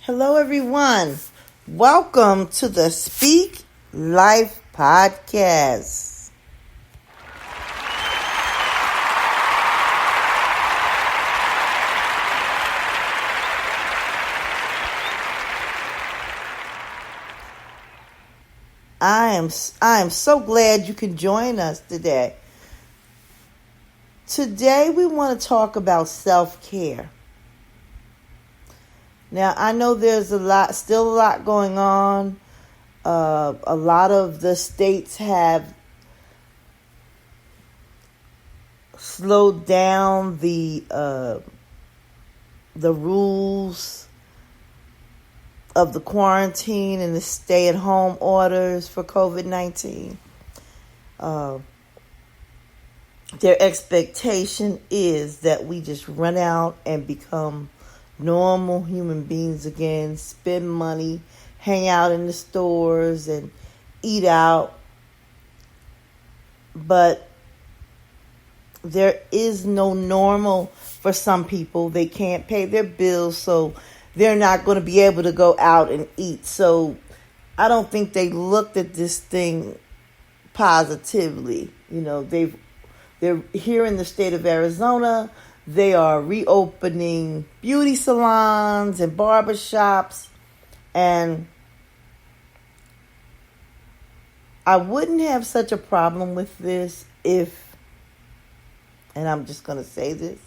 Hello, everyone. Welcome to the Speak Life Podcast. I am so glad you can join us today. Today we want to talk about self-care. Now, I know there's still a lot going on. A lot of the states have slowed down the rules of the quarantine and the stay-at-home orders for COVID-19. Their expectation is that we just run out and become normal human beings again, spend money, hang out in the stores and eat out. But there is no normal for some people. They can't pay their bills, so they're not going to be able to go out and eat. So I don't think they looked at this thing positively. You know, they're here in the state of Arizona. They are reopening beauty salons and barbershops. And I wouldn't have such a problem with this if, and I'm just going to say this,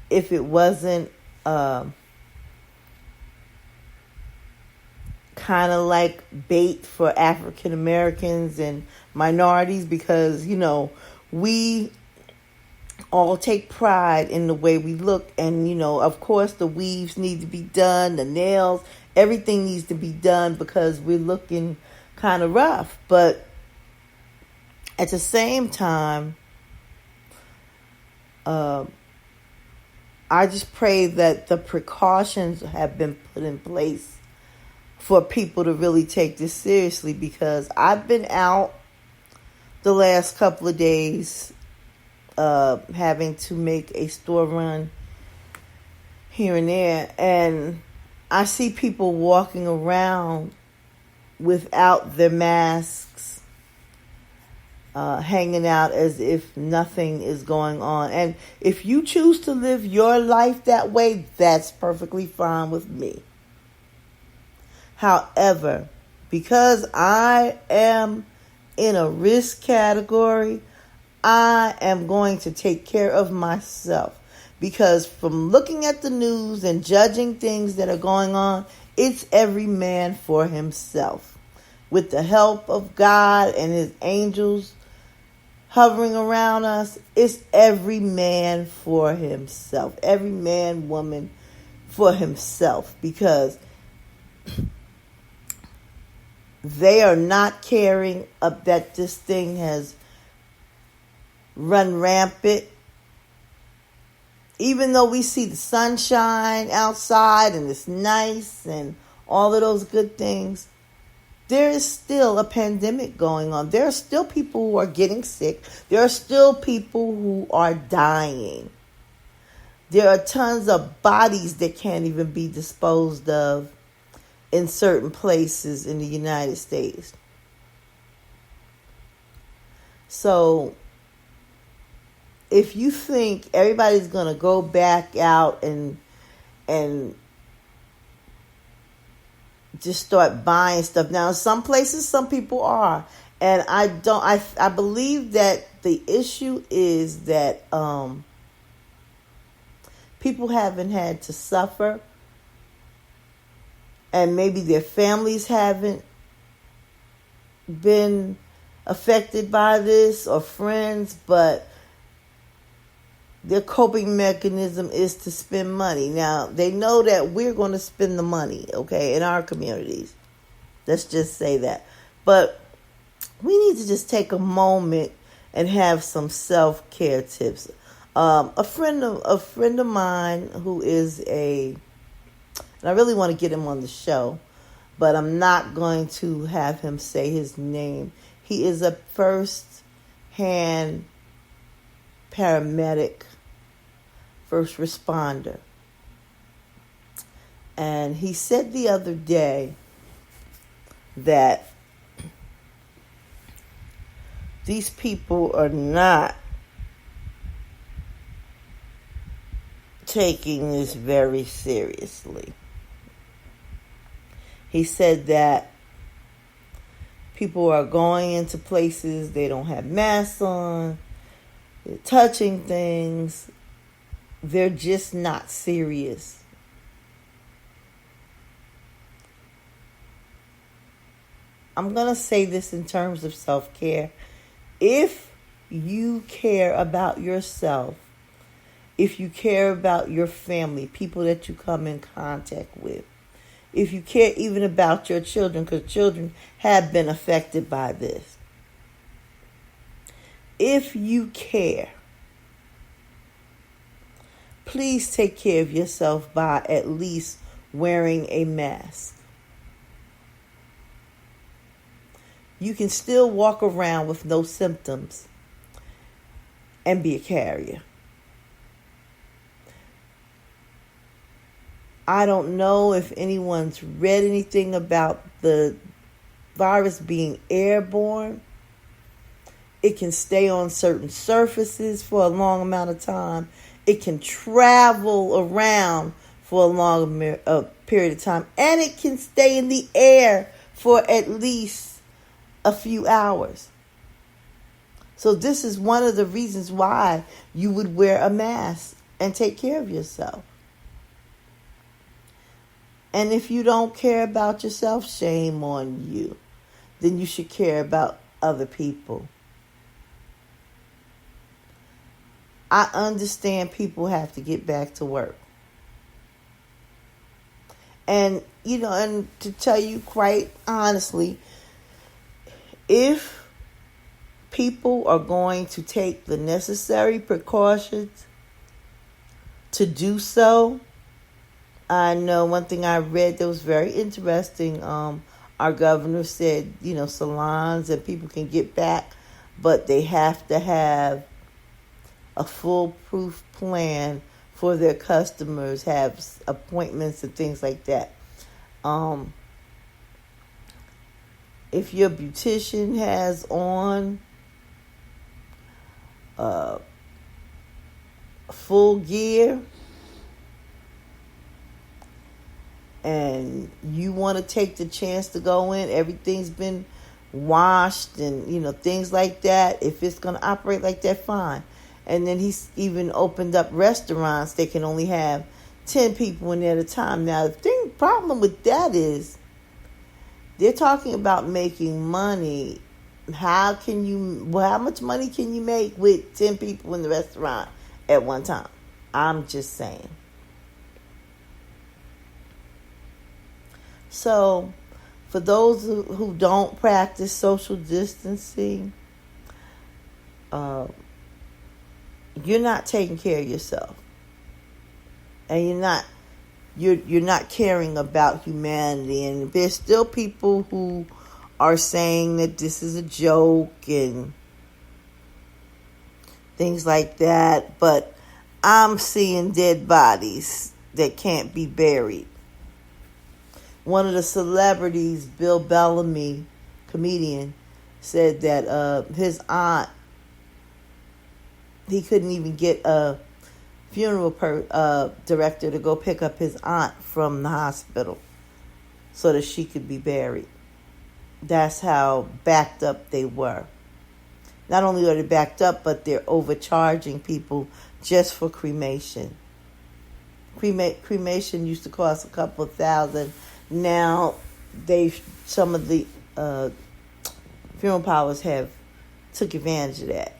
if it wasn't kind of like bait for African Americans and minorities, because, you know, we all take pride in the way we look. And, you know, of course, the weaves need to be done, the nails, everything needs to be done because we're looking kind of rough. But at the same time, I just pray that the precautions have been put in place for people to really take this seriously, because I've been out the last couple of days having to make a store run here and there, and I see people walking around without their masks, hanging out as if nothing is going on. And if you choose to live your life that way, that's perfectly fine with me. However, because I am in a risk category, I am going to take care of myself, because from looking at the news and judging things that are going on, it's every man for himself. With the help of God and his angels hovering around us, it's every man for himself. Every man, woman for himself, because they are not caring that this thing has run rampant. Even though we see the sunshine outside and it's nice and all of those good things, there is still a pandemic going on. There are still people who are getting sick. There are still people who are dying. There are tons of bodies that can't even be disposed of in certain places in the United States. So if you think everybody's going to go back out and just start buying stuff. Now, in some places, some people are. And I believe that the issue is that people haven't had to suffer. And maybe their families haven't been affected by this, or friends, but their coping mechanism is to spend money. Now, they know that we're going to spend the money, okay, in our communities. Let's just say that. But we need to just take a moment and have some self-care tips. A friend of mine who is and I really want to get him on the show, but I'm not going to have him say his name. He is a first-hand paramedic, first responder. And he said the other day that these people are not taking this very seriously. He said that people are going into places, they don't have masks on, they're touching things, they're just not serious. I'm going to say this in terms of self-care. If you care about yourself, if you care about your family, people that you come in contact with, if you care even about your children, because children have been affected by this. If you care, please take care of yourself by at least wearing a mask. You can still walk around with no symptoms and be a carrier. I don't know if anyone's read anything about the virus being airborne. It can stay on certain surfaces for a long amount of time. It can travel around for a long period of time. And it can stay in the air for at least a few hours. So this is one of the reasons why you would wear a mask and take care of yourself. And if you don't care about yourself, shame on you. Then you should care about other people. I understand people have to get back to work. And, and to tell you quite honestly, if people are going to take the necessary precautions to do so, I know one thing I read that was very interesting. Our governor said, salons and people can get back, but they have to have a foolproof plan for their customers, have appointments and things like that. If your beautician has on full gear and you want to take the chance to go in, everything's been washed and, things like that. If it's going to operate like that, fine. And then he's even opened up restaurants. They can only have 10 people in there at a time. Now, the problem with that is they're talking about making money. How much money can you make with 10 people in the restaurant at one time? I'm just saying. So, for those who don't practice social distancing, you're not taking care of yourself, and you're not caring about humanity. And there's still people who are saying that this is a joke and things like that. But I'm seeing dead bodies that can't be buried. One of the celebrities, Bill Bellamy, comedian, said that his aunt, he couldn't even get a funeral director to go pick up his aunt from the hospital so that she could be buried. That's how backed up they were. Not only are they backed up, but they're overcharging people just for cremation. Cremation used to cost a couple of $1,000. Now, some of the funeral parlors have took advantage of that.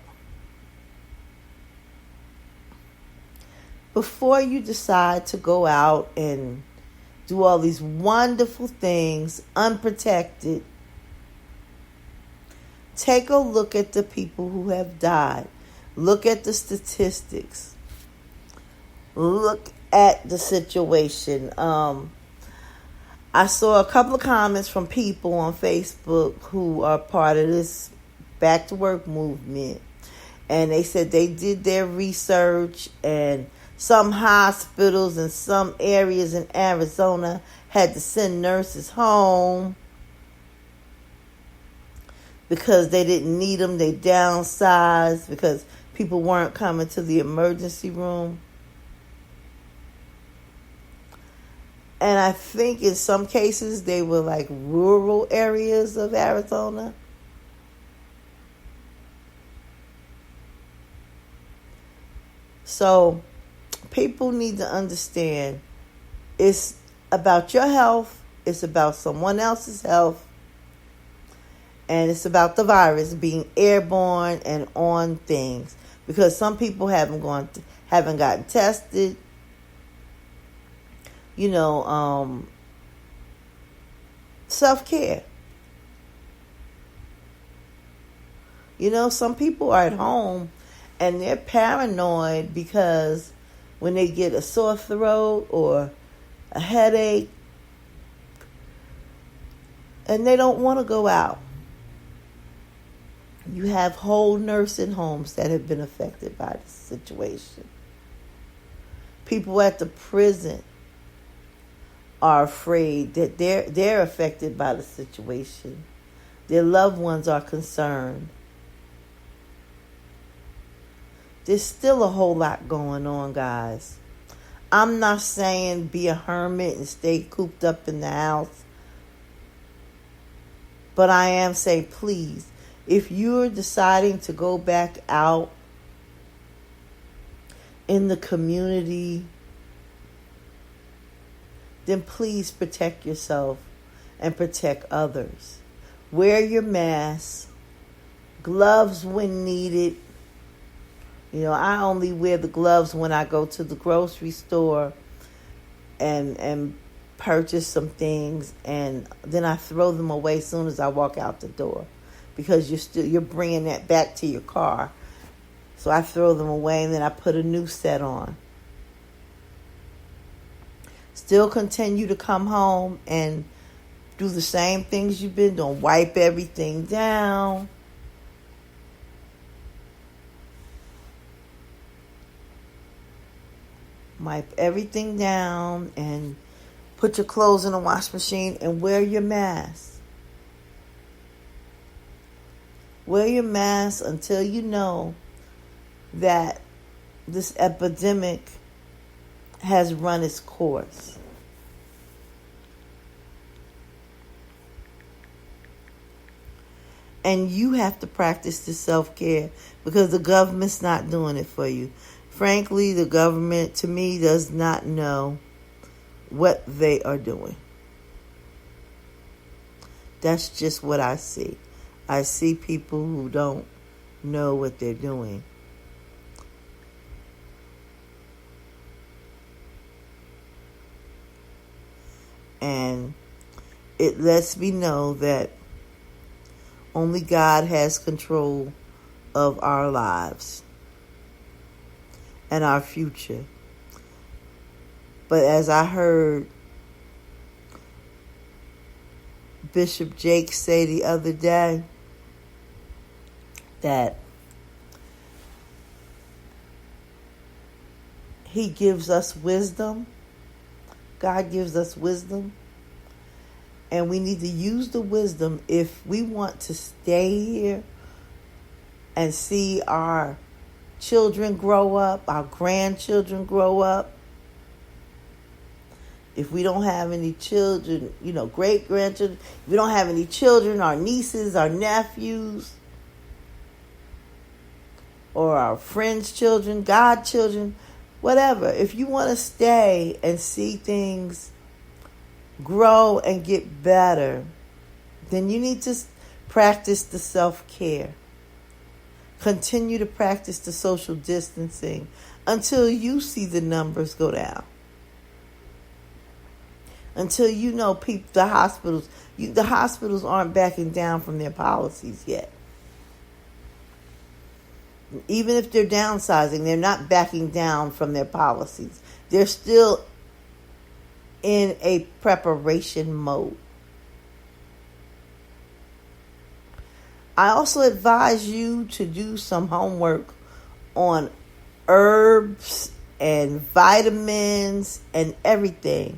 Before you decide to go out and do all these wonderful things unprotected, take a look at the people who have died. Look at the statistics. Look at the situation. I saw a couple of comments from people on Facebook who are part of this back to work movement. And they said they did their research and Some hospitals in some areas in Arizona had to send nurses home because they didn't need them. They downsized because people weren't coming to the emergency room. And I think in some cases they were like rural areas of Arizona. So people need to understand it's about your health, it's about someone else's health, and it's about the virus being airborne and on things. Because some people haven't gotten tested. Self-care. Some people are at home and they're paranoid because when they get a sore throat or a headache, and they don't want to go out. You have whole nursing homes that have been affected by this situation. People at the prison are afraid that they're affected by the situation. Their loved ones are concerned. There's still a whole lot going on, guys. I'm not saying be a hermit and stay cooped up in the house. But I am saying, please, if you're deciding to go back out in the community, then please protect yourself and protect others. Wear your mask, gloves when needed. I only wear the gloves when I go to the grocery store and purchase some things, and then I throw them away as soon as I walk out the door, because you're bringing that back to your car. So I throw them away and then I put a new set on. Still continue to come home and do the same things you've been doing. Wipe everything down. Wipe everything down and put your clothes in a wash machine and wear your mask. Wear your mask until you know that this epidemic has run its course. And you have to practice the self-care because the government's not doing it for you. Frankly, the government, to me, does not know what they are doing. That's just what I see. I see people who don't know what they're doing. And it lets me know that only God has control of our lives and our future. But as I heard Bishop Jake say the other day, that he gives us wisdom. God gives us wisdom. And we need to use the wisdom if we want to stay here and see our children grow up, our grandchildren grow up. If we don't have any children, great-grandchildren, if we don't have any children, our nieces, our nephews, or our friends' children, godchildren, whatever. If you want to stay and see things grow and get better, then you need to practice the self-care. Continue to practice the social distancing until you see the numbers go down. Until the hospitals aren't backing down from their policies yet. Even if they're downsizing, they're not backing down from their policies. They're still in a preparation mode. I also advise you to do some homework on herbs and vitamins and everything.